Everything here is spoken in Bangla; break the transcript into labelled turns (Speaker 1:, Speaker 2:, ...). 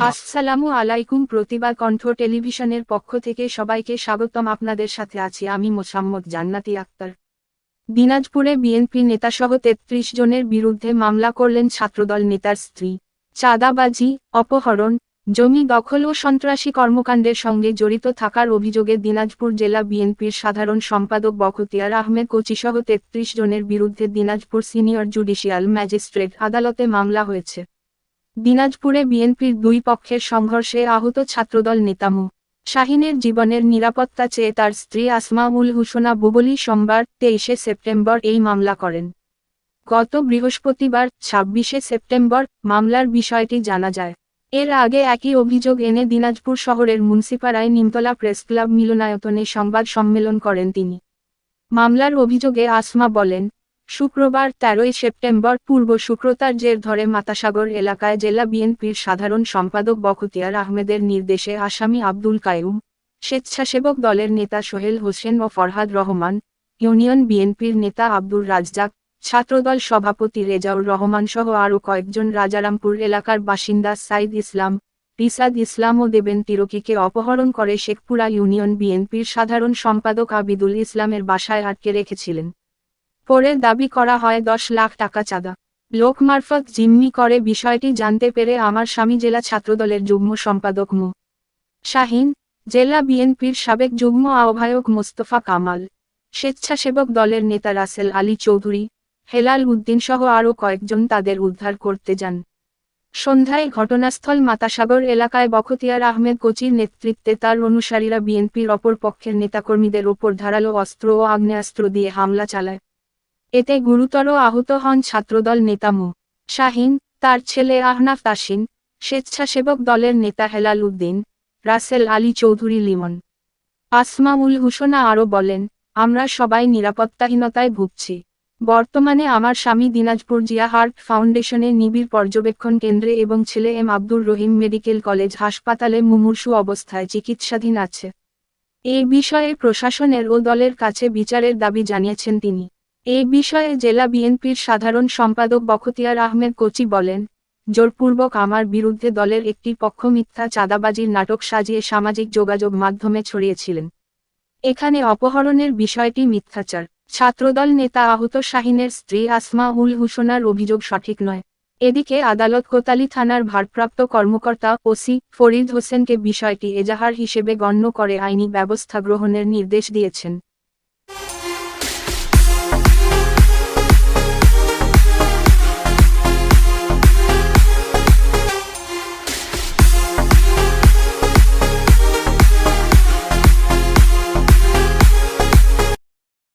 Speaker 1: আসসালামু আলাইকুম। প্রতিবাদ কণ্ঠ টেলিভিশনের পক্ষ থেকে সবাইকে স্বাগতম। আপনাদের সাথে আছি আমি মোসাম্মদ জান্নাতি আক্তার। দিনাজপুরে বিএনপি নেতাসহ ৩৩ জনের বিরুদ্ধে মামলা করলেন ছাত্রদল নেতার স্ত্রী। চাঁদাবাজি, অপহরণ, জমি দখল ও সন্ত্রাসী কর্মকাণ্ডের সঙ্গে জড়িত থাকার অভিযোগে দিনাজপুর জেলা বিএনপির সাধারণ সম্পাদক বখতিয়ার আহমেদ কোচিসহ ৩৩ জনের বিরুদ্ধে দিনাজপুর সিনিয়র জুডিশিয়াল ম্যাজিস্ট্রেট আদালতে মামলা হয়েছে। দিনাজপুরে বিএনপির দুই পক্ষের সংঘর্ষে আহত ছাত্রদল নেতা মো. শাহীনের জীবনের নিরাপত্তা চেয়ে তার স্ত্রী আসমাউল হুসনা বুবলী সোমবার ২৩ সেপ্টেম্বর এই মামলা করেন। গত বৃহস্পতিবার ২৬ সেপ্টেম্বর মামলার বিষয়টি জানা যায়। এর আগে একই অভিযোগ এনে দিনাজপুর শহরের মুন্সিপাড়ায় নিমতলা প্রেসক্লাব মিলনায়তনে সংবাদ সম্মেলন করেন তিনি। মামলার অভিযোগে আসমা বলেন, শুক্রবার ১৩ সেপ্টেম্বর পূর্ব শুক্রতার জের ধরে মাতাসাগর এলাকায় জেলা বিএনপির সাধারণ সম্পাদক বখতিয়ার আহমেদের নির্দেশে আসামি আব্দুল কাইয়ুম, স্বেচ্ছাসেবক দলের নেতা সোহেল হোসেন ও ফরহাদ রহমান, ইউনিয়ন বিএনপির নেতা আব্দুর রাজ্জাক, ছাত্রদল সভাপতি রেজাউর রহমান সহ আরও কয়েকজন রাজারামপুর এলাকার বাসিন্দা সাইদ ইসলাম, রিসাদ ইসলাম ও দেবেন তিরকিকে অপহরণ করে শেখপুরা ইউনিয়ন বিএনপির সাধারণ সম্পাদক আবিদুল ইসলামের বাসায় আটকে রেখেছিলেন। পরে দাবি করা হয় ১০ লাখ টাকা চাঁদা। লোক মারফত জিম্মি করে বিষয়টি জানতে পেরে আমার স্বামী জেলা ছাত্রদলের যুগ্ম সম্পাদক মো. শাহীন, জেলা বিএনপির সাবেক যুগ্ম আহ্বায়ক মোস্তফা কামাল, স্বেচ্ছাসেবক দলের নেতা রাসেল আলী চৌধুরী, হেলাল উদ্দিন সহ আরও কয়েকজন তাদের উদ্ধার করতে যান। সন্ধ্যায় ঘটনাস্থল মাতাসাগর এলাকায় বখতিয়ার আহমেদ কোচির নেতৃত্বে তার অনুসারীরা বিএনপির অপর পক্ষের নেতাকর্মীদের ওপর ধারালো অস্ত্র ও আগ্নেয়াস্ত্র দিয়ে হামলা চালায়। এতে গুরুতর আহত হন ছাত্রদল নেতা মো. শাহীন, তার ছেলে আহনাফ তাসিন, স্বেচ্ছাসেবক দলের নেতা হেলাল উদ্দিন, রাসেল আলী চৌধুরী লিমন। আসমাউল হুসনা আরও বলেন, আমরা সবাই নিরাপত্তাহীনতায় ভুগছি। বর্তমানে আমার স্বামী দিনাজপুর জিয়া হার্ট ফাউন্ডেশনে নিবিড় পর্যবেক্ষণ কেন্দ্রে এবং ছেলে M Abdur Rahim medical college হাসপাতালে মুমূর্ষু অবস্থায় চিকিৎসাধীন আছে। এই বিষয়ে প্রশাসনের ও দলের কাছে বিচারের দাবি জানিয়েছেন তিনি। এই বিষয়ে জেলা বিএনপির সাধারণ সম্পাদক বখতিয়ার আহমেদ কোচি বলেন, জোরপূর্বক আমার বিরুদ্ধে দলের একটি পক্ষ মিথ্যা চাঁদাবাজির নাটক সাজিয়ে সামাজিক যোগাযোগ মাধ্যমে ছড়িয়েছিলেন। এখানে অপহরণের বিষয়টি মিথ্যাচার। ছাত্রদল নেতা আহত শাহীনের স্ত্রী আসমাউল হুসনার অভিযোগ সঠিক নয়। এদিকে আদালত কোতালী থানার ভারপ্রাপ্ত কর্মকর্তা ওসি ফরিদ হোসেনকে বিষয়টি এজাহার হিসেবে গণ্য করে আইনি ব্যবস্থা গ্রহণের নির্দেশ দিয়েছেন।